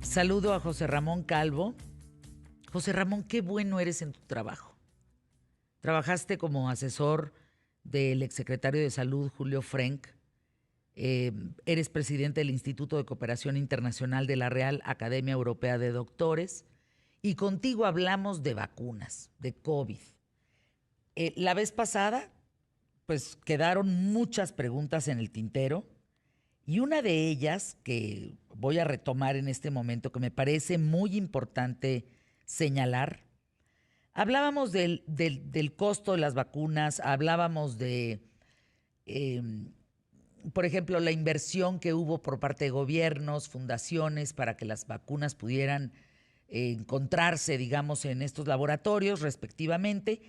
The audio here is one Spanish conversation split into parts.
Saludo a José Ramón Calvo. José Ramón, qué bueno eres en tu trabajo. Trabajaste como asesor del exsecretario de Salud, Julio Frenk. Eres presidente del Instituto de Cooperación Internacional de la Real Academia Europea de Doctores. Y contigo hablamos de vacunas, de COVID. La vez pasada, pues quedaron muchas preguntas en el tintero. Y una de ellas, que voy a retomar en este momento, que me parece muy importante señalar, hablábamos del costo de las vacunas, hablábamos de, eh, por ejemplo, la inversión que hubo por parte de gobiernos, fundaciones, para que las vacunas pudieran encontrarse, digamos, en estos laboratorios respectivamente.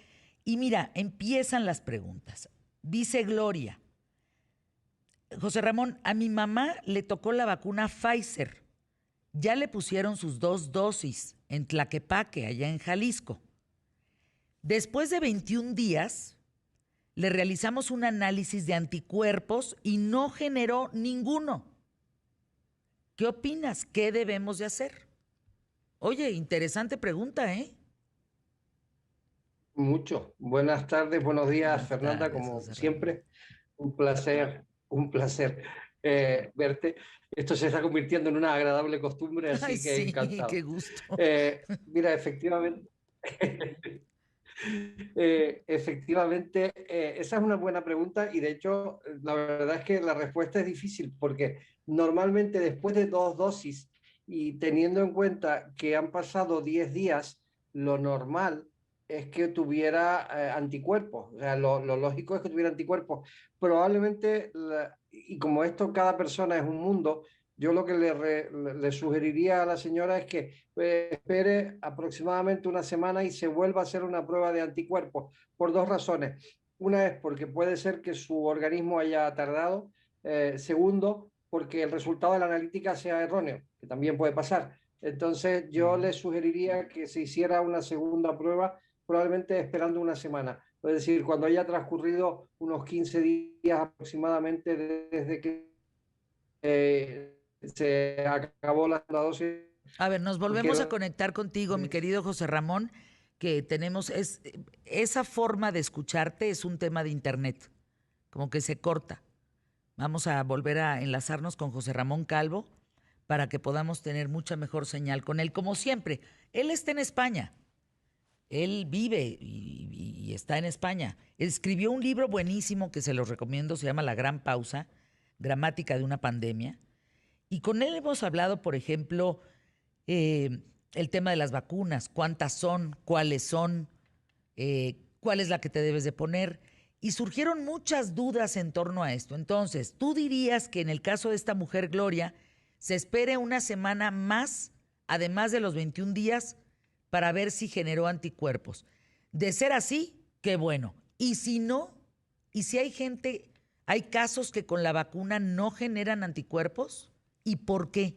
Y mira, empiezan las preguntas. Dice Gloria: José Ramón, a mi mamá le tocó la vacuna Pfizer. Ya le pusieron sus 2 dosis en Tlaquepaque, allá en Jalisco. Después de 21 días, le realizamos un análisis de anticuerpos y no generó ninguno. ¿Qué opinas? ¿Qué debemos de hacer? Oye, interesante pregunta, ¿eh? Mucho. Buenas tardes, buenos días, Buenas Fernanda, tardes, como José Ramón. siempre. Un placer verte. Esto se está convirtiendo en una agradable costumbre, Ay, así que sí, qué encantado. gusto. Mira, efectivamente, esa es una buena pregunta y de hecho, la verdad es que la respuesta es difícil porque normalmente después de 2 dosis y teniendo en cuenta que han pasado 10 días, lo normal es que tuviera anticuerpos. O sea, lo lógico es que tuviera anticuerpos. Probablemente, y como esto cada persona es un mundo, yo lo que le sugeriría a la señora es que espere aproximadamente una semana y se vuelva a hacer una prueba de anticuerpos por 2 razones. Una es porque puede ser que su organismo haya tardado. Segundo, porque el resultado de la analítica sea erróneo, que también puede pasar. Entonces, yo le sugeriría que se hiciera una segunda prueba, probablemente esperando una semana. Es decir, cuando haya transcurrido unos 15 días aproximadamente desde que se acabó la dosis, A ver, nos volvemos a porque conectar contigo, mi querido José Ramón, que tenemos esa forma de escucharte es un tema de internet, como que se corta. Vamos a volver a enlazarnos con José Ramón Calvo para que podamos tener mucha mejor señal con él, como siempre. Él está en España, él vive y está en España. Escribió un libro buenísimo que se los recomiendo, se llama La Gran Pausa, Gramática de una Pandemia. Y con él hemos hablado, por ejemplo, el tema de las vacunas, cuántas son, cuál es la que te debes de poner. Y surgieron muchas dudas en torno a esto. Entonces, tú dirías que en el caso de esta mujer, Gloria, se espere una semana más, además de los 21 días, para ver si generó anticuerpos. De ser así, qué bueno. Y si no, y si hay gente, hay casos que con la vacuna no generan anticuerpos, ¿y por qué?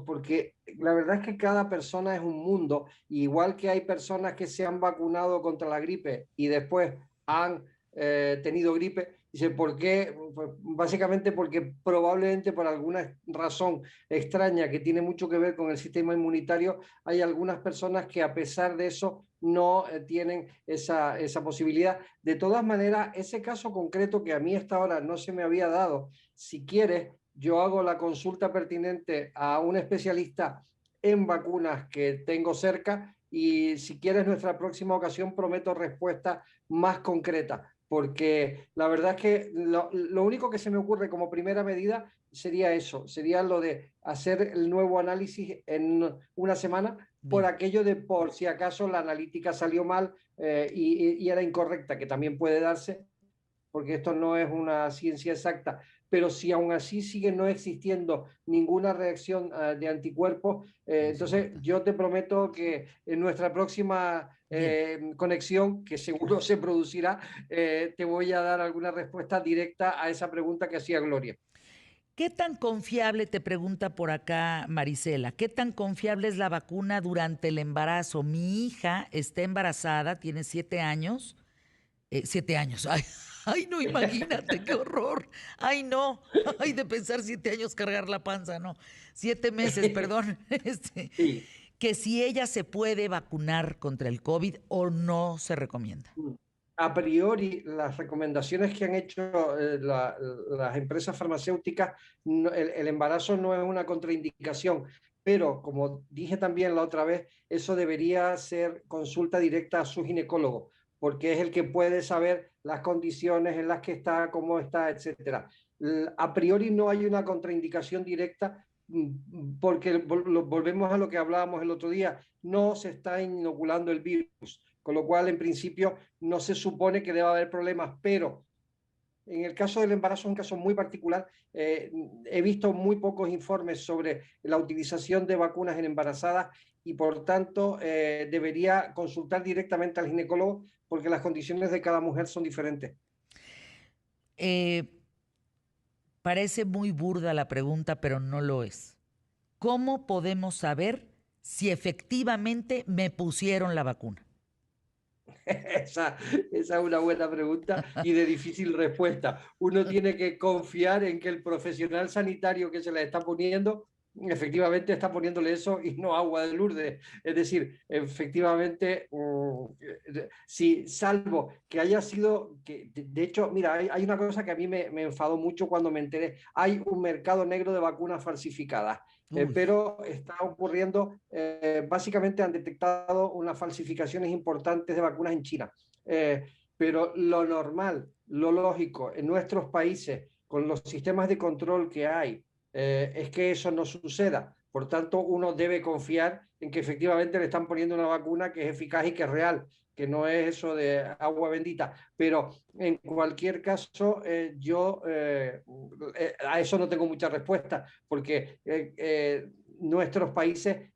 porque la verdad es que cada persona es un mundo, igual que hay personas que se han vacunado contra la gripe y después han tenido gripe. Dice, ¿por qué? Pues básicamente porque probablemente por alguna razón extraña que tiene mucho que ver con el sistema inmunitario, hay algunas personas que a pesar de eso no tienen esa posibilidad. De todas maneras, ese caso concreto que a mí hasta ahora no se me había dado, si quieres, yo hago la consulta pertinente a un especialista en vacunas que tengo cerca y si quieres nuestra próxima ocasión prometo respuesta más concreta, porque la verdad es que lo único que se me ocurre como primera medida sería eso, sería lo de hacer el nuevo análisis en una semana por Bien. aquello de por si acaso la analítica salió mal y era incorrecta, que también puede darse porque esto no es una ciencia exacta, pero si aún así sigue no existiendo ninguna reacción de anticuerpos, Muy entonces importante. yo te prometo que en nuestra próxima Bien. conexión, que seguro se producirá, te voy a dar alguna respuesta directa a esa pregunta que hacía Gloria. ¿Qué tan confiable, te pregunta por acá Marisela, qué tan confiable es la vacuna durante el embarazo? Mi hija está embarazada, tiene 7 años, 7 años, ay, Ay, no, imagínate, qué horror. Ay, no. Ay, de pensar 7 años cargar la panza, no. 7 meses, perdón. Sí. Que si ella se puede vacunar contra el COVID o no se recomienda. A priori, las recomendaciones que han hecho las empresas farmacéuticas, el embarazo no es una contraindicación, pero como dije también la otra vez, eso debería ser consulta directa a su ginecólogo, porque es el que puede saber las condiciones en las que está, cómo está, etcétera. A priori no hay una contraindicación directa porque volvemos a lo que hablábamos el otro día, no se está inoculando el virus, con lo cual en principio no se supone que deba haber problemas, pero en el caso del embarazo es un caso muy particular. He visto muy pocos informes sobre la utilización de vacunas en embarazadas y por tanto debería consultar directamente al ginecólogo porque las condiciones de cada mujer son diferentes. Eh, Parece muy burda la pregunta, pero no lo es. ¿Cómo podemos saber si efectivamente me pusieron la vacuna? Esa es una buena pregunta y de difícil respuesta. Uno tiene que confiar en que el profesional sanitario que se la está poniendo efectivamente está poniéndole eso y no agua de Lourdes. Es decir, efectivamente, si salvo que haya sido, que de hecho, mira, hay una cosa que a mí me enfadó mucho cuando me enteré. Hay un mercado negro de vacunas falsificadas. Uy, Pero está ocurriendo, básicamente han detectado unas falsificaciones importantes de vacunas en China. Pero lo normal, lo lógico en nuestros países, con los sistemas de control que hay, es que eso no suceda. Por tanto, uno debe confiar en que efectivamente le están poniendo una vacuna que es eficaz y que es real, que no es eso de agua bendita. Pero en cualquier caso, a eso no tengo mucha respuesta, porque nuestros países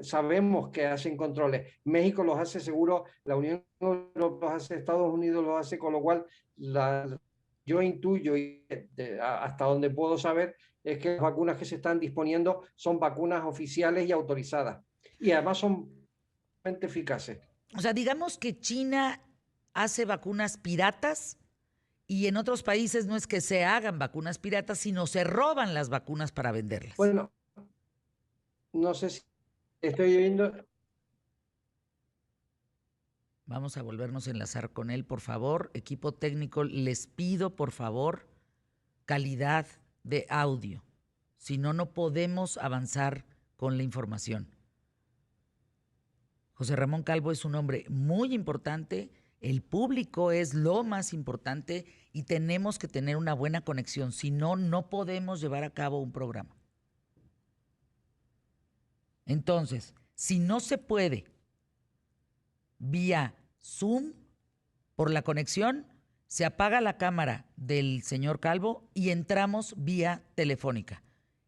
sabemos que hacen controles. México los hace seguro, la Unión Europea los hace, Estados Unidos los hace, con lo cual yo intuyo y hasta donde puedo saber es que las vacunas que se están disponiendo son vacunas oficiales y autorizadas. Y además son eficaces. o sea, digamos que China hace vacunas piratas y en otros países no es que se hagan vacunas piratas, sino se roban las vacunas para venderlas. Bueno, no sé si estoy oyendo. Vamos a volvernos a enlazar con él, por favor. Equipo técnico, les pido, por favor, calidad de audio. Si no, no podemos avanzar con la información. José Ramón Calvo es un hombre muy importante, el público es lo más importante y tenemos que tener una buena conexión. Si no, no podemos llevar a cabo un programa. Entonces, si no se puede vía Zoom por la conexión, se apaga la cámara del señor Calvo y entramos vía telefónica.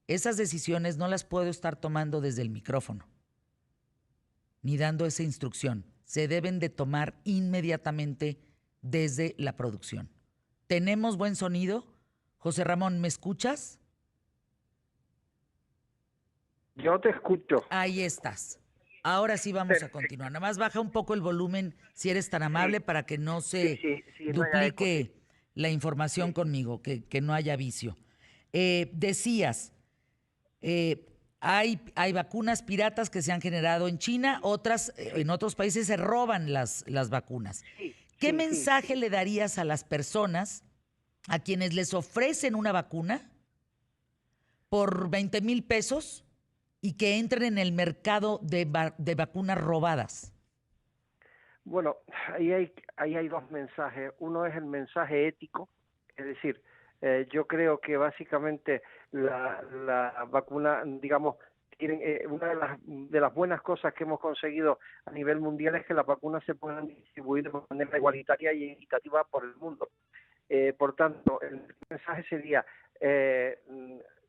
Esas decisiones no las puedo estar tomando desde el micrófono, ni dando esa instrucción. Se deben de tomar inmediatamente desde la producción. ¿Tenemos buen sonido? José Ramón, ¿me escuchas? Yo te escucho. Ahí estás. Ahora sí vamos a Perfecto. continuar. Nada más baja un poco el volumen, si eres tan Sí, amable, para que no sí, se sí, sí, no haya eco, sí. duplique la información Sí. conmigo, que no haya vicio. Decías, hay vacunas piratas que se han generado en China, otras en otros países se roban las vacunas. Sí, ¿Qué sí, sí, mensaje sí. le darías a las personas a quienes les ofrecen una vacuna por 20,000 pesos y que entren en el mercado de vacunas robadas? Bueno, ahí hay dos mensajes. Uno es el mensaje ético, es decir, yo creo que básicamente la vacuna, digamos, una de las buenas cosas que hemos conseguido a nivel mundial es que las vacunas se puedan distribuir de manera igualitaria y equitativa por el mundo. Por tanto, el mensaje sería,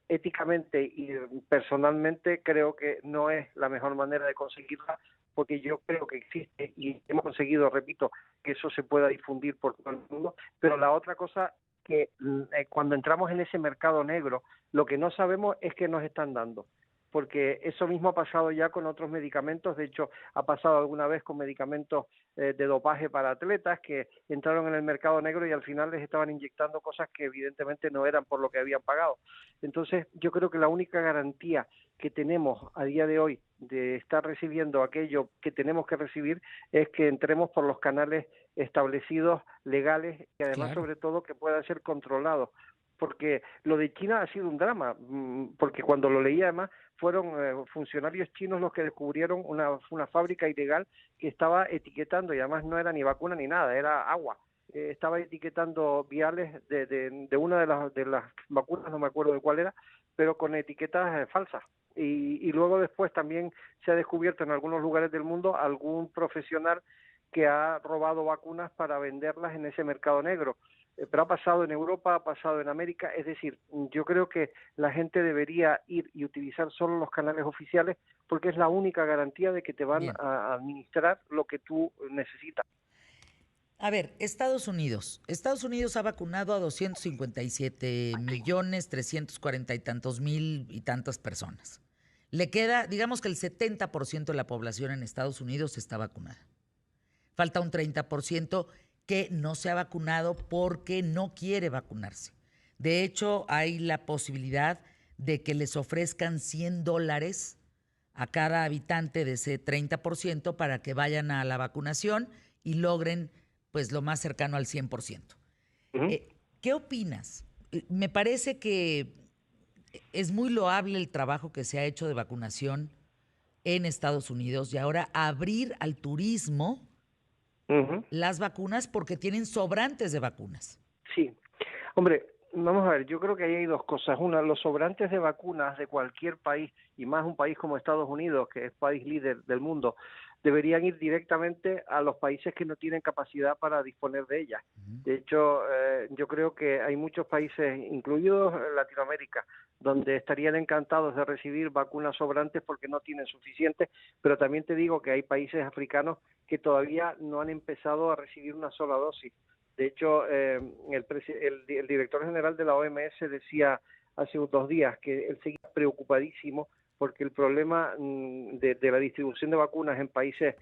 éticamente y personalmente creo que no es la mejor manera de conseguirla, porque yo creo que existe y hemos conseguido, repito, que eso se pueda difundir por todo el mundo. Pero la otra cosa que cuando entramos en ese mercado negro, lo que no sabemos es qué nos están dando. porque eso mismo ha pasado ya con otros medicamentos. De hecho, ha pasado alguna vez con medicamentos de dopaje para atletas que entraron en el mercado negro y al final les estaban inyectando cosas que evidentemente no eran por lo que habían pagado. Entonces, yo creo que la única garantía que tenemos a día de hoy de estar recibiendo aquello que tenemos que recibir es que entremos por los canales establecidos, legales, y además, Claro. sobre todo, que puedan ser controlados. Porque lo de China ha sido un drama, porque cuando lo leí además fueron funcionarios chinos los que descubrieron una fábrica ilegal que estaba etiquetando, y además no era ni vacuna ni nada, era agua. Estaba etiquetando viales de una de las vacunas, no me acuerdo de cuál era, pero con etiquetas falsas. Y luego después también se ha descubierto en algunos lugares del mundo algún profesional que ha robado vacunas para venderlas en ese mercado negro. Pero ha pasado en Europa, ha pasado en América, es decir, yo creo que la gente debería ir y utilizar solo los canales oficiales porque es la única garantía de que te van Bien. a administrar lo que tú necesitas. A ver, Estados Unidos. Estados Unidos ha vacunado a 257.340 y tantos mil y tantas personas. Le queda, digamos que el 70% de la población en Estados Unidos está vacunada. Falta un 30% que no se ha vacunado porque no quiere vacunarse. De hecho, hay la posibilidad de que les ofrezcan $100 a cada habitante de ese 30% para que vayan a la vacunación y logren pues lo más cercano al 100%. Uh-huh. ¿Qué opinas? Me parece que es muy loable el trabajo que se ha hecho de vacunación en Estados Unidos y ahora abrir al turismo Uh-huh. las vacunas porque tienen sobrantes de vacunas. Sí. Hombre, vamos a ver, yo creo que ahí hay dos cosas. Una, los sobrantes de vacunas de cualquier país, y más un país como Estados Unidos, que es país líder del mundo, deberían ir directamente a los países que no tienen capacidad para disponer de ellas. De hecho, yo creo que hay muchos países, incluidos Latinoamérica, donde estarían encantados de recibir vacunas sobrantes porque no tienen suficientes, pero también te digo que hay países africanos que todavía no han empezado a recibir una sola dosis. De hecho, el director general de la OMS decía hace 2 días que él seguía preocupadísimo porque el problema de la distribución de vacunas en países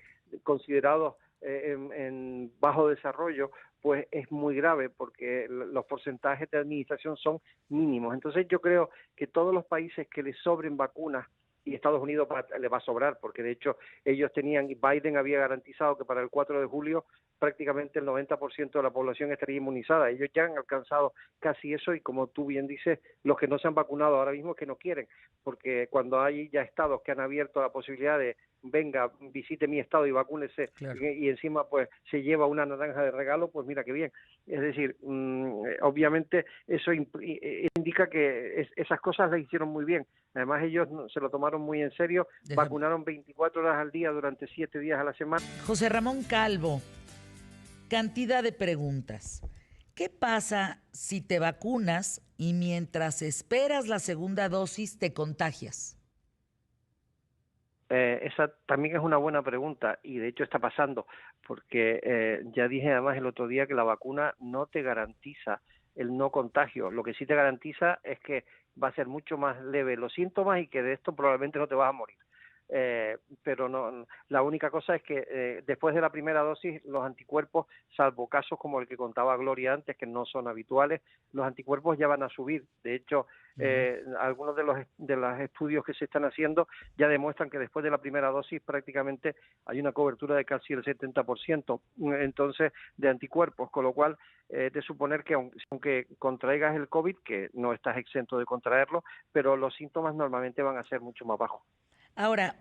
considerados en bajo desarrollo pues es muy grave porque los porcentajes de administración son mínimos. Entonces yo creo que todos los países que les sobren vacunas, y Estados Unidos le va a sobrar, porque de hecho ellos tenían, Biden había garantizado que para el 4 de julio prácticamente el 90% de la población estaría inmunizada. Ellos ya han alcanzado casi eso y como tú bien dices, los que no se han vacunado ahora mismo es que no quieren, porque cuando hay ya estados que han abierto la posibilidad de venga, visite mi estado y vacúnese, Claro. y encima pues se lleva una naranja de regalo, pues mira qué bien. Es decir, obviamente eso indica que esas cosas las hicieron muy bien. Además ellos se lo tomaron muy en serio, vacunaron 24 horas al día durante 7 días a la semana. José Ramón Calvo, cantidad de preguntas. ¿Qué pasa si te vacunas y mientras esperas la segunda dosis te contagias? Esa también es una buena pregunta y de hecho está pasando porque ya dije además el otro día que la vacuna no te garantiza el no contagio. Lo que sí te garantiza es que va a ser mucho más leve los síntomas y que de esto probablemente no te vas a morir. Pero no, la única cosa es que después de la primera dosis los anticuerpos, salvo casos como el que contaba Gloria antes, que no son habituales, los anticuerpos ya van a subir. De hecho, algunos de los estudios que se están haciendo ya demuestran que después de la primera dosis prácticamente hay una cobertura de casi el 70% entonces de anticuerpos, con lo cual de suponer que aunque contraigas el COVID, que no estás exento de contraerlo, pero los síntomas normalmente van a ser mucho más bajos. Ahora,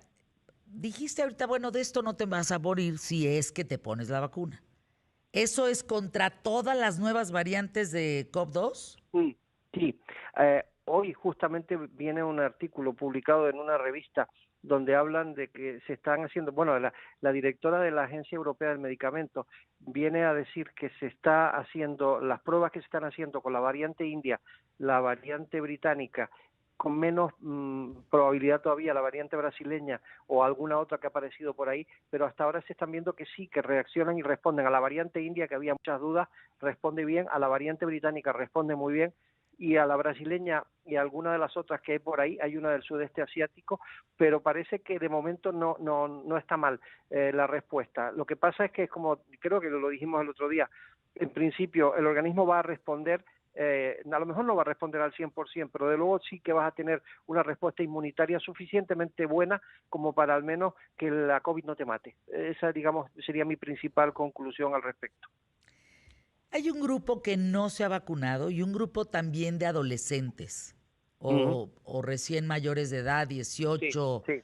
dijiste ahorita, bueno, de esto no te vas a morir si es que te pones la vacuna. ¿Eso es contra todas las nuevas variantes de COVID-2? Sí. Hoy justamente viene un artículo publicado en una revista donde hablan de que se están haciendo, bueno, la directora de la Agencia Europea del Medicamento viene a decir que se está haciendo, las pruebas que se están haciendo con la variante india, la variante británica, con menos probabilidad todavía la variante brasileña o alguna otra que ha aparecido por ahí, pero hasta ahora se están viendo que sí, que reaccionan y responden. A la variante india, que había muchas dudas, responde bien, a la variante británica responde muy bien, y a la brasileña y a alguna de las otras que hay por ahí, hay una del sudeste asiático, pero parece que de momento no está mal la respuesta. Lo que pasa es que, como creo que lo dijimos el otro día, en principio el organismo va a responder, a lo mejor no va a responder al 100%, pero de luego sí que vas a tener una respuesta inmunitaria suficientemente buena como para al menos que la COVID no te mate. Esa, digamos, sería mi principal conclusión al respecto. Hay un grupo que no se ha vacunado y un grupo también de adolescentes o recién mayores de edad, Sí, 18 sí.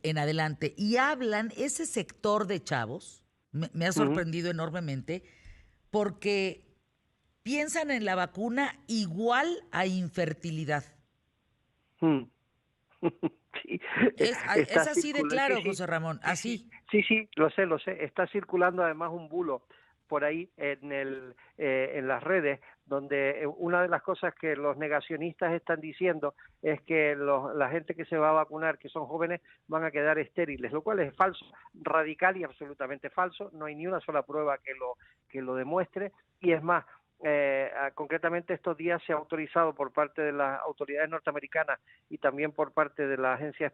en adelante, y hablan, ese sector de chavos, me ha sorprendido enormemente, porque piensan en la vacuna igual a infertilidad. Mm. Sí, Es está así de circulando, sí, claro, sí, José Ramón, sí, sí, así. sí, sí, lo sé, está circulando además un bulo por ahí en las redes, donde una de las cosas que los negacionistas están diciendo es que la gente que se va a vacunar, que son jóvenes, van a quedar estériles, lo cual es falso, radical y absolutamente falso, no hay ni una sola prueba que lo demuestre, y es más, concretamente estos días se ha autorizado por parte de las autoridades norteamericanas y también por parte de la Agencia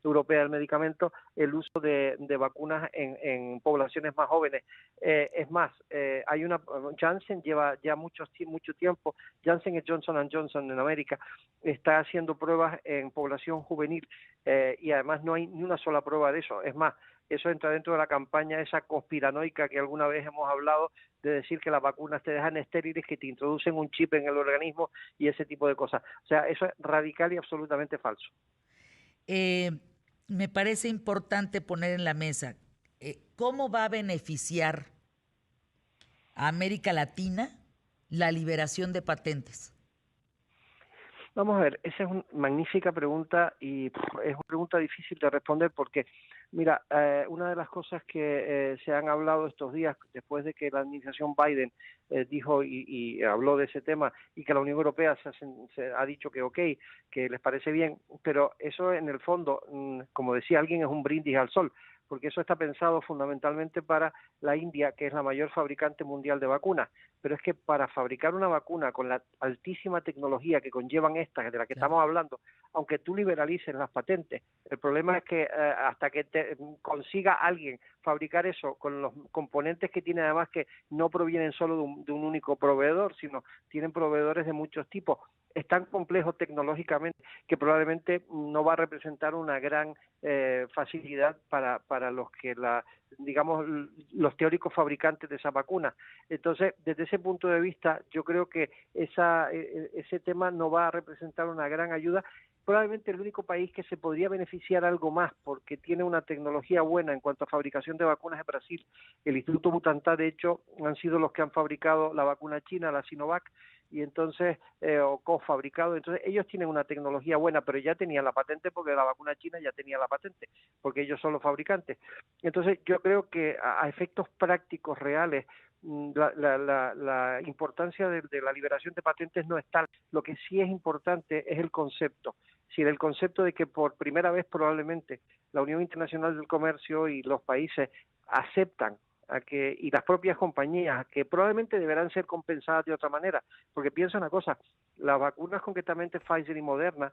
Europea del Medicamento el uso de vacunas en poblaciones más jóvenes. Es más, hay Janssen lleva ya mucho tiempo, Janssen y Johnson Johnson en América está haciendo pruebas en población juvenil y además no hay ni una sola prueba de eso. Es más, eso entra dentro de la campaña esa conspiranoica que alguna vez hemos hablado, de decir que las vacunas te dejan estériles, que te introducen un chip en el organismo y ese tipo de cosas. O sea, eso es radical y absolutamente falso. Me parece importante poner en la mesa cómo va a beneficiar a América Latina la liberación de patentes. Vamos a ver, esa es una magnífica pregunta y es una pregunta difícil de responder porque, mira, una de las cosas que se han hablado estos días, después de que la administración Biden dijo y habló de ese tema y que la Unión Europea se ha dicho que ok, que les parece bien, pero eso en el fondo, como decía alguien, es un brindis al sol, porque eso está pensado fundamentalmente para la India, que es la mayor fabricante mundial de vacunas. Pero es que para fabricar una vacuna con la altísima tecnología que conllevan estas, de la que estamos hablando, aunque tú liberalices las patentes, el problema es que hasta que consiga alguien fabricar eso con los componentes que tiene, además que no provienen solo de un único proveedor, sino tienen proveedores de muchos tipos, es tan complejo tecnológicamente que probablemente no va a representar una gran facilidad para los que digamos, los teóricos fabricantes de esa vacuna. Entonces, desde ese punto de vista, yo creo que ese tema no va a representar una gran ayuda. Probablemente el único país que se podría beneficiar algo más porque tiene una tecnología buena en cuanto a fabricación de vacunas es Brasil. El Instituto Butantan, de hecho, han sido los que han fabricado la vacuna china, la Sinovac, y entonces, o cofabricado, entonces ellos tienen una tecnología buena, pero ya tenían la patente porque la vacuna china ya tenía la patente, porque ellos son los fabricantes. Entonces yo creo que a efectos prácticos reales, la importancia de la liberación de patentes no es tal. Lo que sí es importante es el concepto. Si el concepto de que por primera vez probablemente la Unión Internacional del Comercio y los países aceptan y las propias compañías, que probablemente deberán ser compensadas de otra manera, porque piensa una cosa, las vacunas concretamente Pfizer y Moderna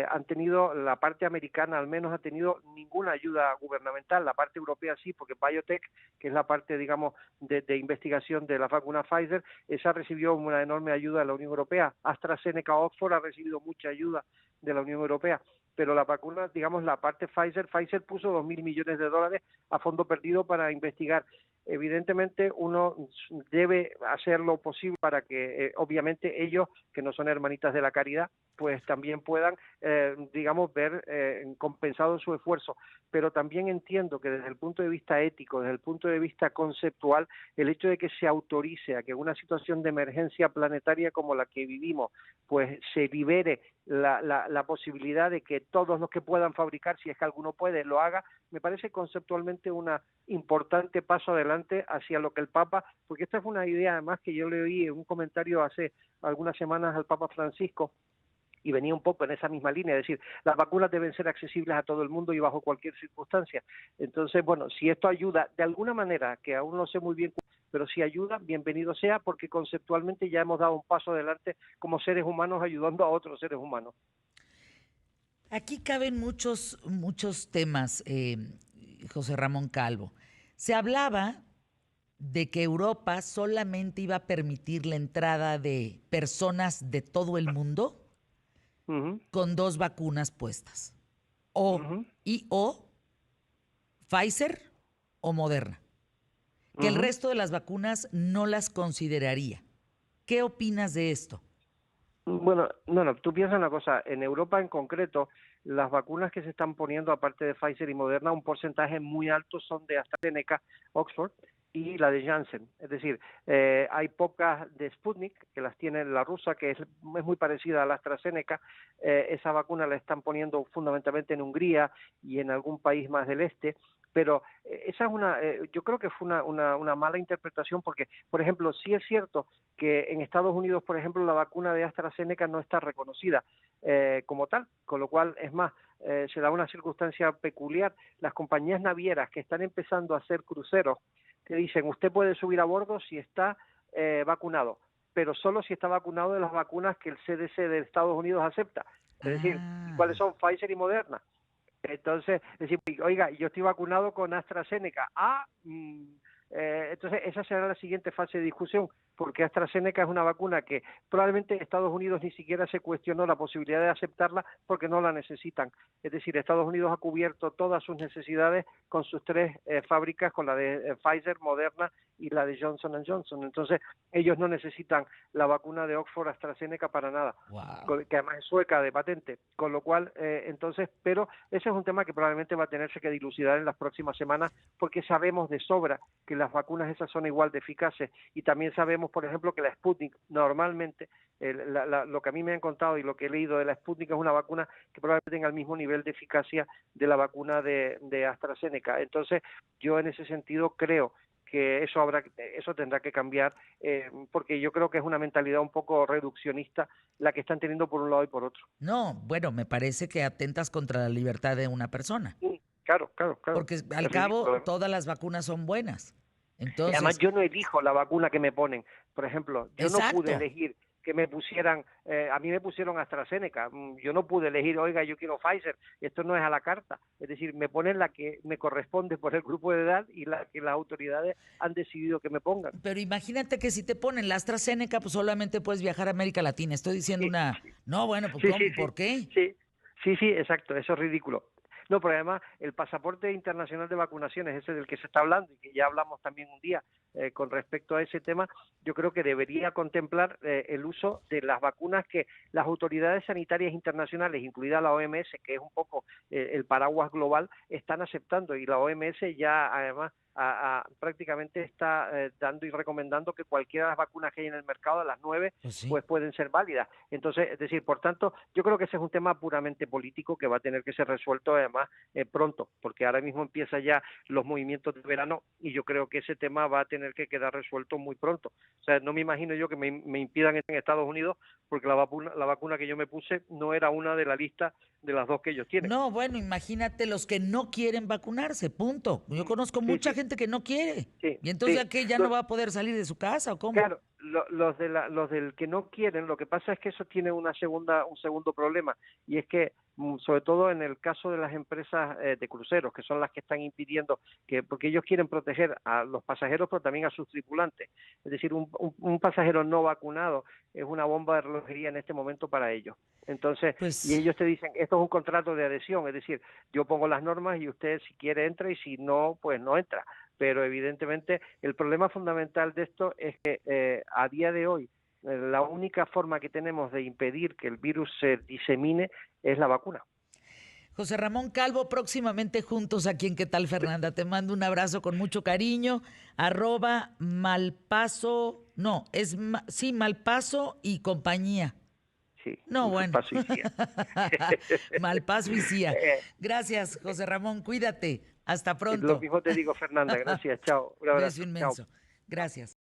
han tenido, la parte americana al menos ha tenido ninguna ayuda gubernamental, la parte europea sí, porque BioNTech, que es la parte, digamos, de investigación de la vacuna Pfizer, esa recibió una enorme ayuda de la Unión Europea. AstraZeneca Oxford ha recibido mucha ayuda de la Unión Europea, pero la vacuna, digamos, la parte Pfizer puso $2.000 millones a fondo perdido para investigar. Evidentemente uno debe hacer lo posible para que obviamente ellos, que no son hermanitas de la caridad, pues también puedan, digamos, ver compensado su esfuerzo. Pero también entiendo que desde el punto de vista ético, desde el punto de vista conceptual, el hecho de que se autorice a que en una situación de emergencia planetaria como la que vivimos, pues se libere la posibilidad de que todos los que puedan fabricar, si es que alguno puede, lo haga, me parece conceptualmente un importante paso adelante hacia lo que el Papa, porque esta fue una idea además que yo le oí en un comentario hace algunas semanas al Papa Francisco, y venía un poco en esa misma línea, es decir, las vacunas deben ser accesibles a todo el mundo y bajo cualquier circunstancia. Entonces, bueno, si esto ayuda de alguna manera, que aún no sé muy bien, pero si ayuda, bienvenido sea, porque conceptualmente ya hemos dado un paso adelante como seres humanos ayudando a otros seres humanos. Aquí caben muchos temas, José Ramón Calvo. Se hablaba de que Europa solamente iba a permitir la entrada de personas de todo el mundo con 2 vacunas puestas. O Pfizer o Moderna. Que el resto de las vacunas no las consideraría. ¿Qué opinas de esto? Bueno, no, tú piensas una cosa, en Europa en concreto, las vacunas que se están poniendo, aparte de Pfizer y Moderna, un porcentaje muy alto son de AstraZeneca, Oxford, y la de Janssen. Es decir, hay pocas de Sputnik, que las tiene la rusa, que es muy parecida a la AstraZeneca. Esa vacuna la están poniendo fundamentalmente en Hungría y en algún país más del este. Pero esa es yo creo que fue una mala interpretación porque, por ejemplo, sí es cierto que en Estados Unidos, por ejemplo, la vacuna de AstraZeneca no está reconocida como tal, con lo cual, es más, se da una circunstancia peculiar. Las compañías navieras que están empezando a hacer cruceros te dicen, usted puede subir a bordo si está vacunado, pero solo si está vacunado de las vacunas que el CDC de Estados Unidos acepta. Es decir, ¿cuáles son? Pfizer y Moderna. Entonces, decir, oiga, yo estoy vacunado con AstraZeneca. Entonces esa será la siguiente fase de discusión, porque AstraZeneca es una vacuna que probablemente Estados Unidos ni siquiera se cuestionó la posibilidad de aceptarla porque no la necesitan. Es decir, Estados Unidos ha cubierto todas sus necesidades con sus 3 fábricas, con la de Pfizer, Moderna y la de Johnson & Johnson. Entonces, ellos no necesitan la vacuna de Oxford AstraZeneca para nada, que además es sueca de patente, con lo cual, pero ese es un tema que probablemente va a tenerse que dilucidar en las próximas semanas, porque sabemos de sobra que las vacunas esas son igual de eficaces, y también sabemos, por ejemplo, que la Sputnik normalmente, lo que a mí me han contado y lo que he leído de la Sputnik, es una vacuna que probablemente tenga el mismo nivel de eficacia de la vacuna de AstraZeneca. Entonces, yo en ese sentido creo que eso tendrá que cambiar, porque yo creo que es una mentalidad un poco reduccionista la que están teniendo por un lado y por otro. No, bueno, me parece que atentas contra la libertad de una persona. Sí, claro. Porque al cabo todas las vacunas son buenas. Entonces, y además yo no elijo la vacuna que me ponen. Por ejemplo, yo no pude elegir que me pusieran, a mí me pusieron AstraZeneca, yo no pude elegir, oiga, yo quiero Pfizer, esto no es a la carta, es decir, me ponen la que me corresponde por el grupo de edad y la que las autoridades han decidido que me pongan. Pero imagínate que si te ponen la AstraZeneca, pues solamente puedes viajar a América Latina. Estoy diciendo No, bueno, pues ¿cómo? ¿Por qué? Sí, exacto, eso es ridículo. No, pero además el pasaporte internacional de vacunaciones, ese del que se está hablando y que ya hablamos también un día con respecto a ese tema, yo creo que debería contemplar el uso de las vacunas que las autoridades sanitarias internacionales, incluida la OMS, que es un poco el paraguas global, están aceptando, y la OMS ya además prácticamente está dando y recomendando que cualquiera de las vacunas que hay en el mercado, las 9, pues pueden ser válidas. Entonces, es decir, por tanto, yo creo que ese es un tema puramente político que va a tener que ser resuelto además pronto, porque ahora mismo empieza ya los movimientos de verano y yo creo que ese tema va a tener que quedar resuelto muy pronto. O sea, no me imagino yo que me impidan en Estados Unidos, porque la vacuna que yo me puse no era una de la lista de las 2 que ellos tienen. No, bueno, imagínate los que no quieren vacunarse, punto. Yo conozco mucha gente que no quiere. Y entonces, ¿a qué? ¿Ya no va a poder salir de su casa o cómo? Claro, los del que no quieren, lo que pasa es que eso tiene un segundo problema, y es que sobre todo en el caso de las empresas de cruceros, que son las que están impidiendo porque ellos quieren proteger a los pasajeros, pero también a sus tripulantes. Es decir, un pasajero no vacunado es una bomba de relojería en este momento para ellos. Entonces, y ellos te dicen, esto es un contrato de adhesión, es decir, yo pongo las normas y usted si quiere entra y si no, pues no entra. Pero evidentemente el problema fundamental de esto es que a día de hoy la única forma que tenemos de impedir que el virus se disemine es la vacuna. José Ramón Calvo, próximamente juntos aquí en ¿Qué tal, Fernanda? Te mando un abrazo con mucho cariño. @Malpaso, Malpaso y compañía. Sí, no, bueno. Malpaso y Cía. Malpaso y Cía. Gracias, José Ramón, cuídate. Hasta pronto. Lo mismo te digo, Fernanda. Gracias, chao. Un abrazo. Beso inmenso. Chao. Gracias.